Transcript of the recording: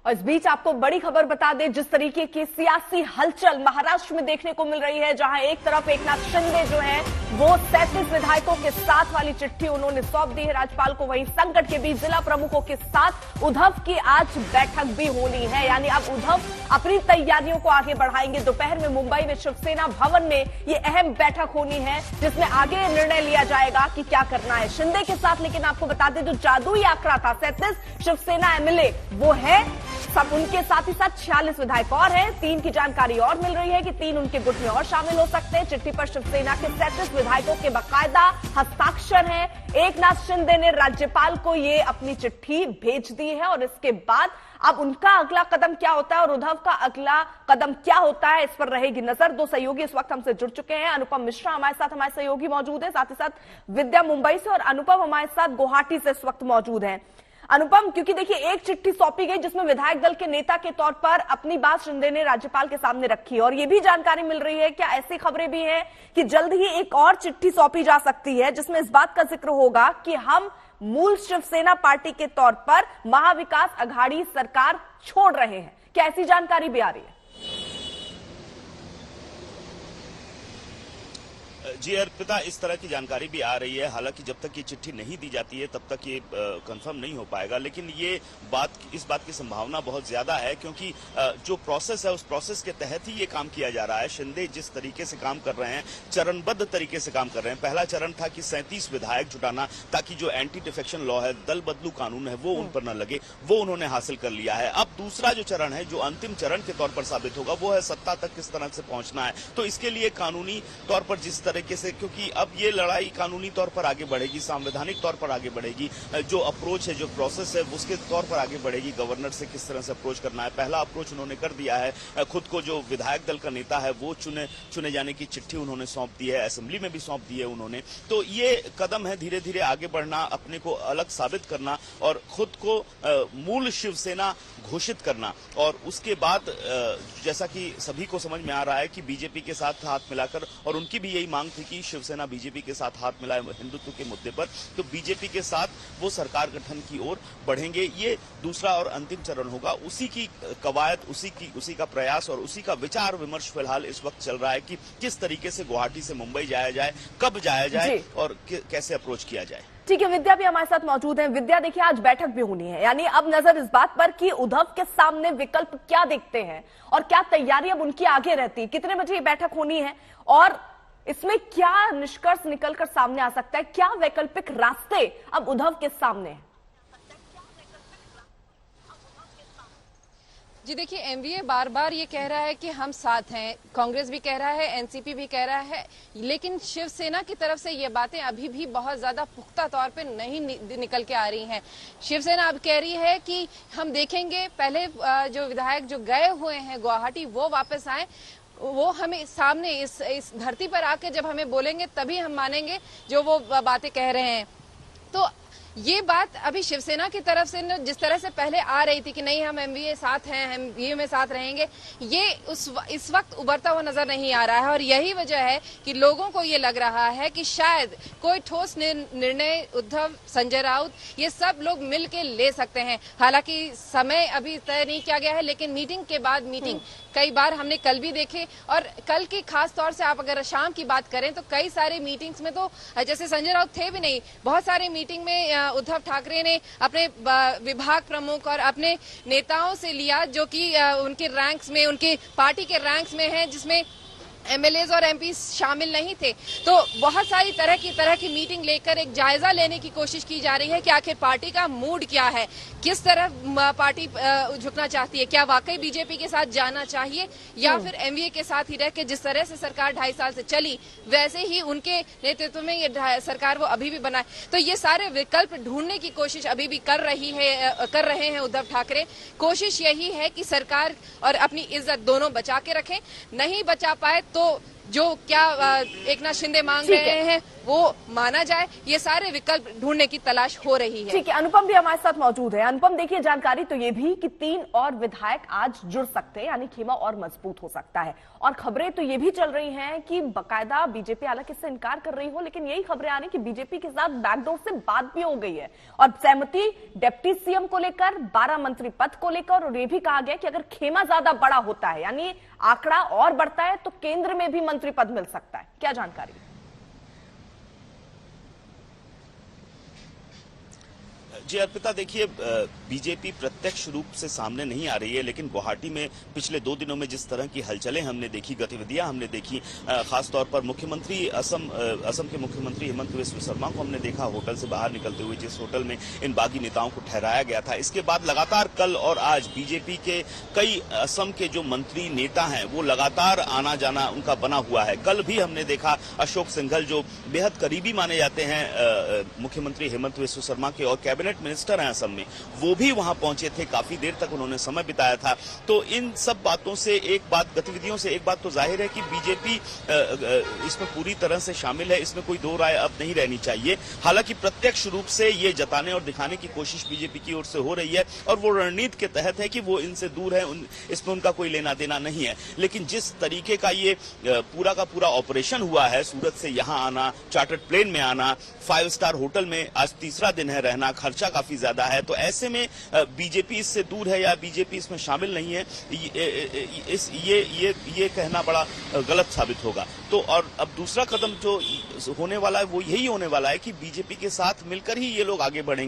और इस बीच आपको बड़ी खबर बता दें, जिस तरीके की सियासी हलचल महाराष्ट्र में देखने को मिल रही है, जहां एक तरफ एकनाथ शिंदे जो है वो 37 विधायकों के साथ वाली चिट्ठी उन्होंने सौंप दी है राज्यपाल को, वहीं संकट के बीच जिला प्रमुखों के साथ उद्धव की आज बैठक भी होनी है। यानी अब उद्धव अपनी तैयारियों को आगे बढ़ाएंगे। दोपहर में मुंबई में शिवसेना भवन में ये अहम बैठक होनी है, जिसमें आगे निर्णय लिया जाएगा कि क्या करना है शिंदे के साथ। लेकिन आपको बता दें, जो जादुई आंकड़ा था 37 शिवसेना एमएलए वो है, सब उनके साथ ही साथ 46 विधायक और हैं। 3 की जानकारी और मिल रही है कि 3 उनके गुट में और शामिल हो सकते हैं। चिट्ठी पर शिवसेना के 37 विधायकों के बाकायदा हस्ताक्षर हैं। एकनाथ शिंदे ने राज्यपाल को ये अपनी चिट्ठी भेज दी है और इसके बाद अब उनका अगला कदम क्या होता है और उद्धव का अगला कदम क्या होता है, इस पर रहेगी नजर। 2 सहयोगी इस वक्त हमसे जुड़ चुके हैं। अनुपम मिश्रा हमारे साथ, हमारे सहयोगी मौजूद है, साथ ही साथ विद्या मुंबई से, और अनुपम हमारे साथ गुवाहाटी से इस वक्त मौजूद हैं। अनुपम, क्योंकि देखिए एक चिट्ठी सौंपी गई जिसमें विधायक दल के नेता के तौर पर अपनी बात शिंदे ने राज्यपाल के सामने रखी, और ये भी जानकारी मिल रही है, क्या ऐसी खबरें भी हैं कि जल्द ही एक और चिट्ठी सौंपी जा सकती है जिसमें इस बात का जिक्र होगा कि हम मूल शिवसेना पार्टी के तौर पर महाविकास अघाड़ी सरकार छोड़ रहे हैं? क्या ऐसी जानकारी भी आ रही है? जी अर्पिता, इस तरह की जानकारी भी आ रही है। हालांकि जब तक ये चिट्ठी नहीं दी जाती है तब तक ये कंफर्म नहीं हो पाएगा, लेकिन इस बात की संभावना बहुत ज्यादा है, क्योंकि जो प्रोसेस है उस प्रोसेस के तहत ही ये काम किया जा रहा है। शिंदे जिस तरीके से काम कर रहे हैं, चरणबद्ध तरीके से काम कर रहे हैं। पहला चरण था कि 37 विधायक जुटाना, ताकि जो एंटी डिफेक्शन लॉ है, दल बदलू कानून है, वो उन पर न लगे, वो उन्होंने हासिल कर लिया है। अब दूसरा जो चरण है, जो अंतिम चरण के तौर पर साबित होगा, वो है सत्ता तक किस तरह से पहुंचना है। तो इसके लिए कानूनी तौर पर जिस तरह से, क्योंकि अब ये लड़ाई कानूनी तौर पर आगे बढ़ेगी, संवैधानिक तौर पर आगे बढ़ेगी, जो अप्रोच है, जो प्रोसेस है, उसके तौर पर आगे बढ़ेगी। गवर्नर से किस तरह से अप्रोच करना है, पहला अप्रोच उन्होंने कर दिया है। खुद को जो विधायक दल का नेता है वो चुने जाने की चिट्ठी उन्होंने सौंप दी है, असेंबली में भी सौंप दी है उन्होंने। तो ये कदम है धीरे धीरे आगे बढ़ना, अपने को अलग साबित करना और खुद को मूल शिवसेना घोषित करना। और उसके बाद जैसा कि सभी को समझ में आ रहा है कि बीजेपी के साथ हाथ मिलाकर, और उनकी भी यही मांग थी कि शिवसेना बीजेपी के साथ हाथ मिलाए हिंदुत्व के मुद्दे पर, तो बीजेपी के साथ वो सरकार गठन की ओर बढ़ेंगे। ये दूसरा और अंतिम चरण होगा। उसी की कवायद, उसी का प्रयास और उसी का विचार विमर्श फिलहाल इस वक्त चल रहा है कि किस तरीके से गुवाहाटी से मुंबई जाया जाए, कब जाया जाए और कैसे अप्रोच किया जाए। ठीक है, विद्या भी हमारे साथ मौजूद है। विद्या, देखिए आज बैठक भी होनी है, यानी अब नजर इस बात पर कि उद्धव के सामने विकल्प क्या देखते हैं और क्या तैयारी अब उनकी आगे रहती है, कितने बजे ये बैठक होनी है और इसमें क्या निष्कर्ष निकलकर सामने आ सकता है, क्या वैकल्पिक रास्ते अब उद्धव के सामने हैं? जी देखिए, एमवीए बार बार ये कह रहा है कि हम साथ हैं, कांग्रेस भी कह रहा है, एनसीपी भी कह रहा है, लेकिन शिवसेना की तरफ से ये बातें अभी भी बहुत ज्यादा पुख्ता तौर पे नहीं निकल के आ रही हैं। शिवसेना अब कह रही है कि हम देखेंगे, पहले जो विधायक जो गए हुए हैं गुवाहाटी वो वापस आए, वो हमें सामने इस धरती पर आके जब हमें बोलेंगे तभी हम मानेंगे जो वो बातें कह रहे हैं। तो ये बात अभी शिवसेना की तरफ से जिस तरह से पहले आ रही थी कि नहीं हम एमवीए साथ हैं, हम एमवीए में साथ रहेंगे, ये इस वक्त उभरता हुआ नजर नहीं आ रहा है। और यही वजह है कि लोगों को ये लग रहा है कि शायद कोई ठोस निर्णय उद्धव, संजय राउत, ये सब लोग मिल के ले सकते हैं। हालांकि समय अभी तय नहीं किया गया है, लेकिन मीटिंग के बाद मीटिंग कई बार हमने कल भी देखे, और कल की खास तौर से आप अगर शाम की बात करें तो कई सारे मीटिंग्स में तो जैसे संजय राउत थे भी नहीं, बहुत सारे मीटिंग में उद्धव ठाकरे ने अपने विभाग प्रमुख और अपने नेताओं से लिया जो कि उनके रैंक्स में, उनके पार्टी के रैंक्स में हैं, जिसमें एमएलएज और एमपी शामिल नहीं थे। तो बहुत सारी तरह की मीटिंग लेकर एक जायजा लेने की कोशिश की जा रही है कि आखिर पार्टी का मूड क्या है, किस तरह पार्टी झुकना चाहती है, क्या वाकई बीजेपी के साथ जाना चाहिए या फिर एमवीए के साथ ही रह के जिस तरह से सरकार 2.5 साल से चली वैसे ही उनके नेतृत्व में ये सरकार वो अभी भी बनाए। तो ये सारे विकल्प ढूंढने की कोशिश अभी भी कर रहे हैं उद्धव ठाकरे। कोशिश यही है कि सरकार और अपनी इज्जत दोनों बचा के रखें, नहीं बचा पाए तो जो क्या एकनाथ शिंदे मांग रहे हैं वो माना जाए, ये सारे विकल्प ढूंढने की तलाश हो रही है। ठीक है, अनुपम भी हमारे साथ मौजूद है। अनुपम, देखिए जानकारी तो ये भी कि 3 और विधायक आज जुड़ सकते हैं, यानी खेमा और मजबूत हो सकता है। और खबरें तो ये भी चल रही हैं कि बकायदा बीजेपी हालांकि इससे इनकार कर रही हो, लेकिन यही खबरें आ रही कि बीजेपी के साथ बैकडोर से बात भी हो गई है और सहमति डिप्टी सीएम को लेकर, 12 मंत्री पद को लेकर, और ये भी कहा गया कि अगर खेमा ज्यादा बड़ा होता है यानी आंकड़ा और बढ़ता है तो केंद्र में भी मंत्री पद मिल सकता है। क्या जानकारी? जी अर्पिता, देखिए बीजेपी प्रत्यक्ष रूप से सामने नहीं आ रही है, लेकिन गुवाहाटी में पिछले 2 दिनों में जिस तरह की हलचलें हमने देखी, गतिविधियां हमने देखी, खासतौर पर मुख्यमंत्री असम के मुख्यमंत्री हिमंत बिस्वा शर्मा को हमने देखा होटल से बाहर निकलते हुए, जिस होटल में इन बागी नेताओं को ठहराया गया था। इसके बाद लगातार कल और आज बीजेपी के कई असम के जो मंत्री नेता हैं वो लगातार आना जाना उनका बना हुआ है। कल भी हमने देखा अशोक सिंघल, जो बेहद करीबी माने जाते हैं मुख्यमंत्री हिमंत बिस्वा शर्मा के और कैबिनेट मिनिस्टर हैं असम में, वो भी वहां पहुंचे थे। काफी देर तक उन्होंने समय बिताया था। तो इन सब बातों से एक बात, गतिविधियों से एक बात तो जाहिर है कि बीजेपी इसमें पूरी तरह से शामिल है, इसमें कोई दो राय अब नहीं रहनी चाहिए। हालांकि प्रत्यक्ष रूप से ये जताने और दिखाने की कोशिश बीजेपी की ओर से हो रही है और वो रणनीति के तहत है कि वो इनसे दूर है, इसमें उनका कोई लेना देना नहीं है। लेकिन जिस तरीके का ये पूरा का पूरा ऑपरेशन हुआ है, सूरत से यहां आना, चार्टर्ड प्लेन में आना, 5 स्टार होटल में आज तीसरा दिन है रहना, खर्चा काफी ज्यादा है, तो ऐसे में बीजेपी इससे दूर है या बीजेपी इसमें शामिल नहीं है, ये कहना बड़ा गलत साबित होगा। तो और अब दूसरा कदम जो होने वाला है वो यही होने वाला है कि बीजेपी के साथ मिलकर ही ये लोग आगे बढ़ेंगे।